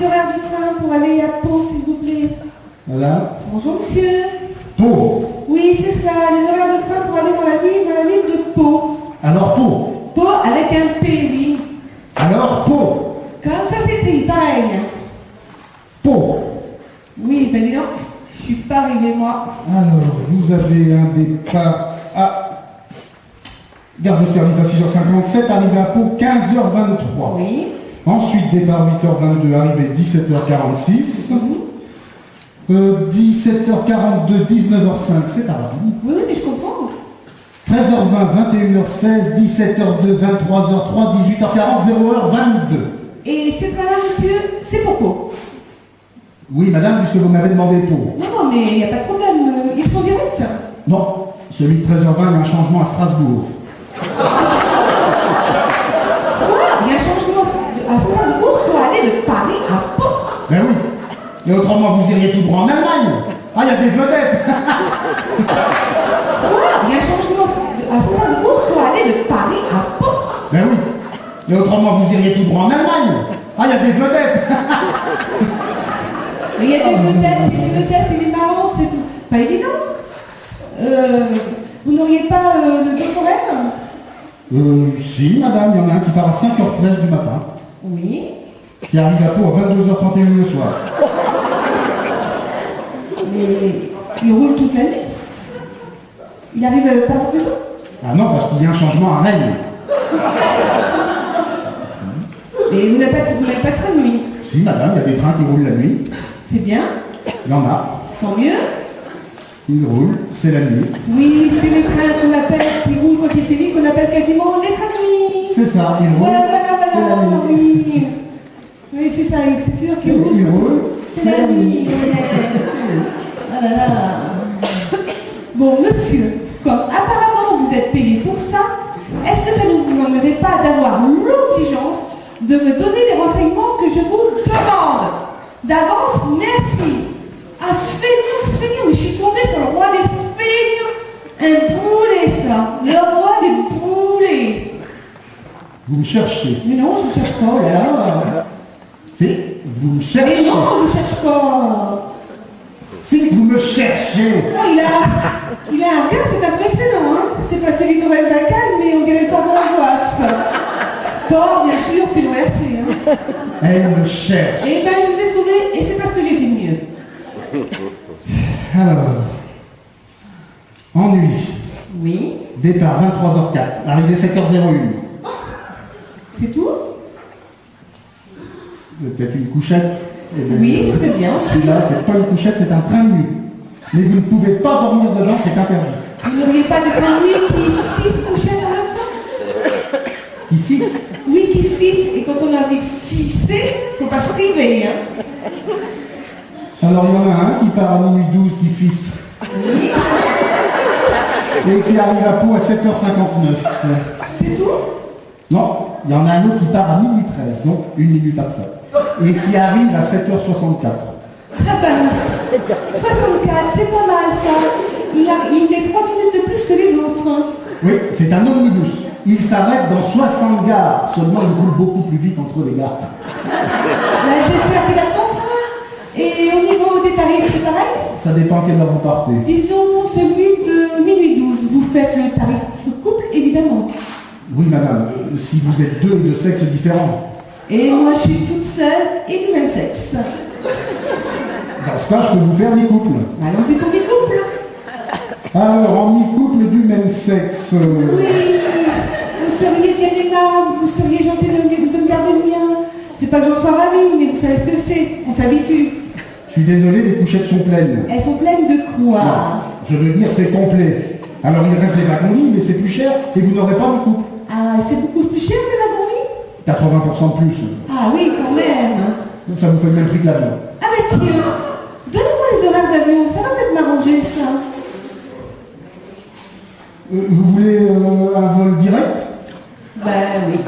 horaires de train pour aller à Pau, s'il vous plaît? Madame? Bonjour, monsieur. Pau? Oui, c'est cela, les horaires de train pour aller dans la ville de Pau. Alors Pau? Pau avec un P, oui. Alors Pau? Comme ça s'écrit, pareil. Pau? Oui, ben dis donc, je suis pas arrivée, moi. Alors, vous avez un départ à... Gare de service à 6h57, arrivé à Pau 15h23. Oui. Ensuite, départ 8h22, arrivé 17h46. 17h42, 19h05, c'est pareil. Oui, mais je comprends. 13h20, 21h16, 17h02, 23h03, 18h40, 0h22. Et ces trains-là, monsieur, c'est pour Pau. Oui, madame, puisque vous m'avez demandé Pau. Non, mais il n'y a pas de problème. Ils sont des routes. Non, celui de 13h20, il y a un changement à Strasbourg. Quoi? Il y a un changement à Strasbourg pour aller de Paris à Pau. Ben oui. Et autrement, vous iriez tout droit en Allemagne. Ah, il y a des vedettes. Quoi? Il y a un changement à Strasbourg pour aller de Paris à Pau. Ben oui. Et autrement, vous iriez tout droit en Allemagne. Ah, il y a des vedettes. Il y a des vedettes, il est marrant, c'est pas évident. Vous n'auriez pas d'autres horaires? Si, madame, il y en a un qui part à 5h13 du matin. Oui. Qui arrive à Pau à 22h31 le soir. Mais il roule toute l'année. Il arrive pas en prison? Ah non, parce qu'il y a un changement à Rennes. Et vous n'avez pas de train de nuit? Si, madame, il y a des trains qui roulent la nuit. C'est bien. Il y en a. Tant mieux. Ils roulent, c'est la nuit. Oui, c'est les trains qu'on appelle, qui roulent quand il fait nuit, qu'on appelle quasiment les trains de nuit. C'est ça, ils roulent. Voilà, c'est la nuit. oui. Oui, c'est ça, c'est sûr qu'ils roulent. Ils roulent, C'est la nuit. Ah là là. Bon, monsieur, comme apparemment vous êtes payé pour ça, est-ce que ça ne vous ennuierait pas d'avoir l'obligeance de me donner les renseignements que je vous demande? D'avance, merci. Ah, se feignant, mais je suis tombée sur le roi des feignants. Un boulet, ça. Le roi des boulets. Vous me cherchez. Mais non, je ne cherche pas, là. C'est, vous me cherchez. Mais non, je ne cherche pas. Si, vous me cherchez. Oh, il a un regard, c'est impressionnant, hein. C'est pas celui d'Aurel Balkan, mais on dirait le port de l'angoisse. Port, bien sûr, puis l'ORC, hein. Elle me cherche. Eh ben, je vous ai trouvé, et c'est parce que j'ai fait mieux. Alors, ennui. Oui. Départ 23h04, arrivée 7h01. C'est tout? Peut-être une couchette. Eh bien, Oui, c'est bien aussi. Celui-là, c'est pas une couchette, c'est un train de nuit. Mais vous ne pouvez pas dormir dedans, c'est interdit. Vous n'auriez pas de train de nuit qui fisse couchette en même temps? Qui fisse. Oui, qui fisse. Et quand on a envie de fisser, faut pas se priver, hein. Alors il y en a un qui part à minuit 12 qui fisse. Oui. Et qui arrive à Pau à 7h59. C'est tout? Non, il y en a un autre qui part à minuit 13, donc une minute après. Et qui arrive à 7h64. Ah ben, 64, c'est pas mal ça. Il met 3 minutes de plus que les autres. Oui, c'est un omnibus. Il s'arrête dans 60 gares. Seulement, il roule beaucoup plus vite entre les gares. Là, j'espère qu'il a bon frein. Et au niveau des tarifs, c'est pareil? Ça dépend quelle heure vous partez. Disons celui de minuit 12. Vous faites le tarif couple, évidemment. Oui, madame, si vous êtes deux et de sexes différents. Et moi, je suis toute seule et du même sexe. Dans ce cas, je peux vous faire mi-couple. Allons-y pour les couples. Alors, en mi-couple du même sexe. Oui, vous seriez bien aimable, vous seriez gentil de me garder le mien. C'est pas que j'en sois ravie, mais vous savez ce que c'est, on s'habitue. Je suis désolé, les couchettes sont pleines. Elles sont pleines de quoi? Non, je veux dire, c'est complet. Alors, il reste des wagons, mais c'est plus cher et vous n'aurez pas de couple. Ah, c'est beaucoup plus cher que la grenouille? 80% de plus. Ah oui, quand même. Donc, ça vous fait le même prix que l'avion. Ah ben tiens, donnez-moi les horaires d'avion, ça va peut-être m'arranger ça. Vous voulez un vol direct? Ben oui.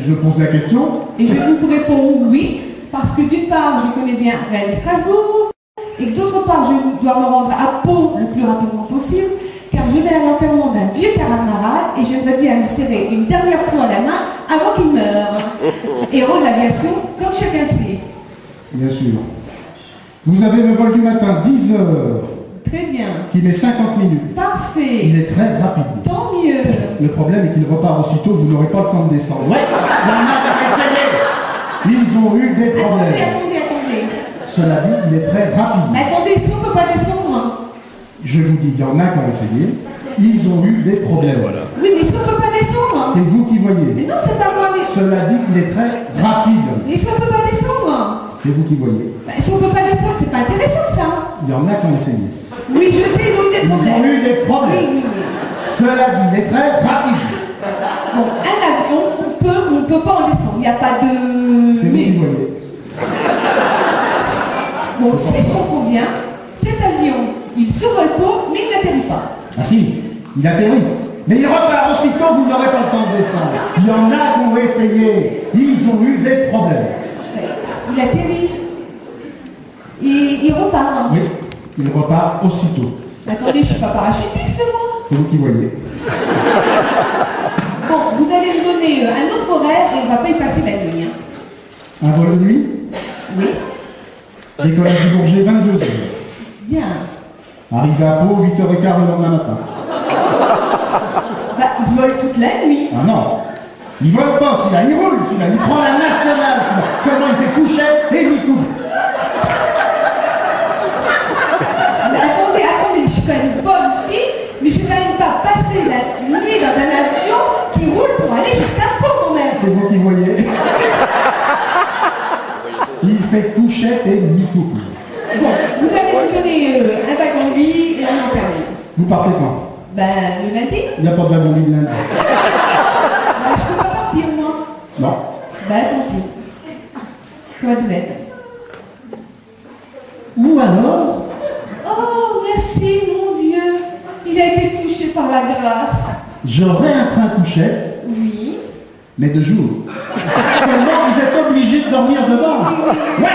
Je pose la question. Et je vous réponds oui, parce que d'une part, je connais bien Rennes et Strasbourg, et que d'autre part, je dois me rendre à Pau le plus rapidement possible, car je vais à l'enterrement d'un vieux camarade et j'aimerais bien lui serrer une dernière fois la main avant qu'il meure. Héros de l'aviation, comme chacun sait. Bien sûr. Vous avez le vol du matin, 10 heures, Très bien. qui met 50 minutes. Parfait. Il est très rapide. Tant mieux. Le problème est qu'il repart aussitôt, vous n'aurez pas le temps de descendre. Ouais, il y en a qui ont essayé. Ils ont eu des problèmes. Attendez. Cela dit, il est très rapide. Mais attendez, si on ne peut pas descendre. Hein. Je vous dis, il y en a qui ont essayé. Ils ont eu des problèmes. Oui, mais si on ne peut pas descendre. Hein. C'est vous qui voyez. Mais non, c'est pas moi. Mais... Cela dit, il est très rapide. Mais si on ne peut pas descendre. C'est vous qui voyez. Bah, si on ne peut pas descendre, c'est pas intéressant ça. Il y en a qui ont essayé. Oui, je sais, ils ont eu des Ils problèmes. ont eu des problèmes. Oui. Cela dit, il est très rapide. Bon, un avion, on ne peut pas en descendre. Il n'y a pas de... C'est vous qui voyez. Bon, si je comprends bien, cet avion, il survole pas, mais il n'atterrit pas. Ah si, il atterrit. Mais il repart aussitôt, vous n'aurez pas le temps de descendre. Il y en a qui ont essayé. Ils ont eu des problèmes. Il atterrit. Il repart. Hein. Oui, il repart aussitôt. Attendez, je ne suis pas parachutiste, moi. C'est vous qui voyez. Bon, vous allez me donner un autre horaire et on ne va pas y passer la nuit. Hein. Un vol de nuit, Oui. décollage du Bourget, 22 heures. Bien. Arrivé à Pau, 8h15 le lendemain matin. Bah, il vole toute la nuit. Ah non, il vole pas celui-là, il roule celui-là, il prend la nationale celui-là. Seulement il fait couchette et il coupe. Mais attendez, je suis quand même une bonne fille, mais je ne vais quand même pas passer la nuit dans un avion qui roule pour aller jusqu'à Pau, quand même. C'est vous qui voyez. Il fait couchette et il coupe. Bon, vous allez me donner un wagon de vie et un enterrement. Vous partez quand? Ben, le lundi. Il n'y a pas de wagon de lundi. Ben, je peux pas partir, moi. Non. Ben, tant pis. Quoi de bête. Ou alors, Oh, merci, mon Dieu. Il a été touché par la grâce. j'aurai un train couchette, Oui. mais de jour. Seulement vous êtes obligé de dormir dedans. Ouais.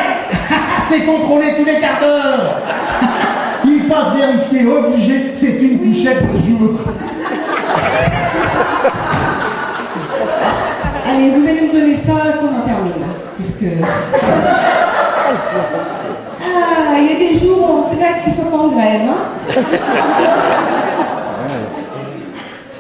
C'est contrôlé tous les quarts d'heure. Il passe vérifier, obligé, c'est une couchette de jour. Allez, vous allez me donner ça qu'on en termine, là. Puisque... Ah, il y a des jours où on regrette qu'ils sont pas en grève, hein.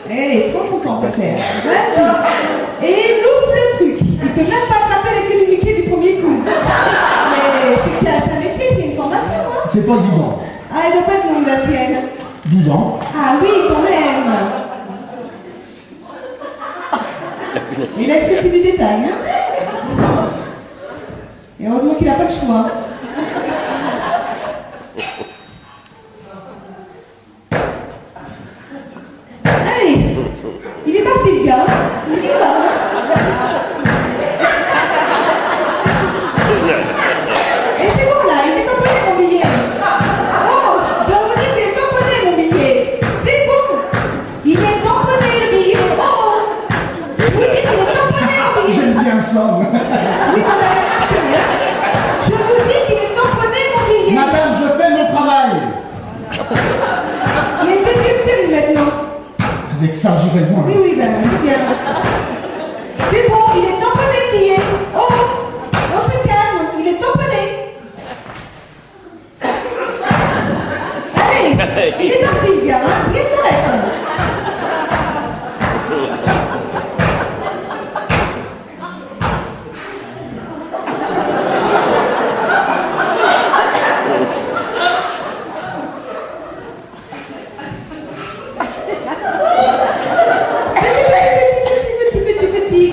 Allez, prends ton temps, peut-être. Vas-y. Et loupe le truc. Il peut même pas attraper la queue du Mickey du premier coup. Mais c'est classe à maîtrise, c'est une formation, hein. C'est pas 10 ans. Ah, elle doit pas être longue, la sienne. 12 ans. Ah oui, quand même. Il a le souci du détail, hein. Et heureusement qu'il n'a pas le choix. Allez, il est parti, le gars. Il y va. Et c'est bon, là, il est tamponné, mon billet. Oh, je dois vous dire qu'il est tamponné, mon billet. C'est bon. Il est tamponné, le billet. Oh, je vous dis qu'il est tamponné, mon billet. J'aime bien ça. Oui, on avait remarqué, hein. Je vous dis qu'il est tamponné, mon billet. Madame, je fais mon travail. Il est deuxième série maintenant. Avec ça, j'irai loin. Oui, ben, c'est bien. C'est bon, il est tamponné, le billet. Oh, on se calme, il est tamponné. Allez, il est parti, le gars, hein. Il est correct. Petit.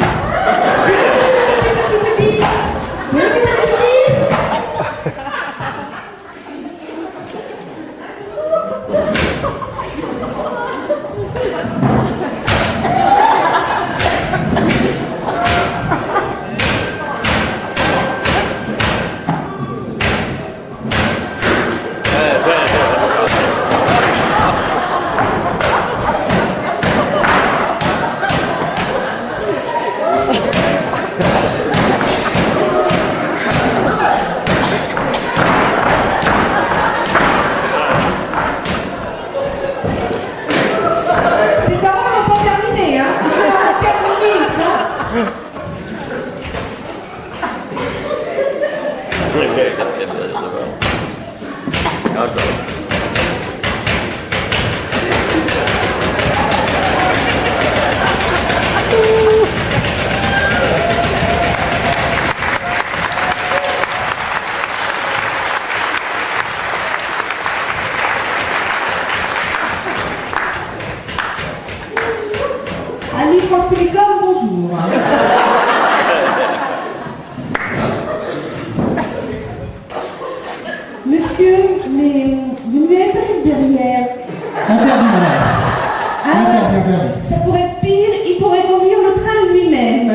France Télécom, bonjour. Monsieur, mais vous ne lui avez pas fait de derrière. Interdit, madame. Interdit. Ça pourrait être pire, il pourrait conduire le train lui-même.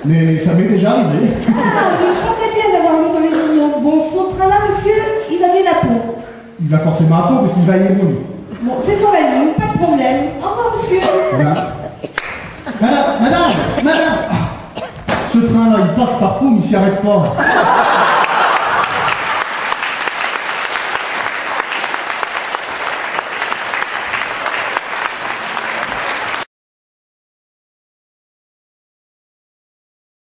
Mais ça m'est déjà arrivé. Ah, il faudrait bien d'avoir lu dans les journaux. Bon, son train-là, monsieur, il va bien à Pau. Il va forcément à Pau parce qu'il va y aller. Bon, c'est sur la ligne, pas de problème. Au revoir, monsieur. Voilà. Madame. Ce train-là, il passe par Pau, mais il s'y arrête pas.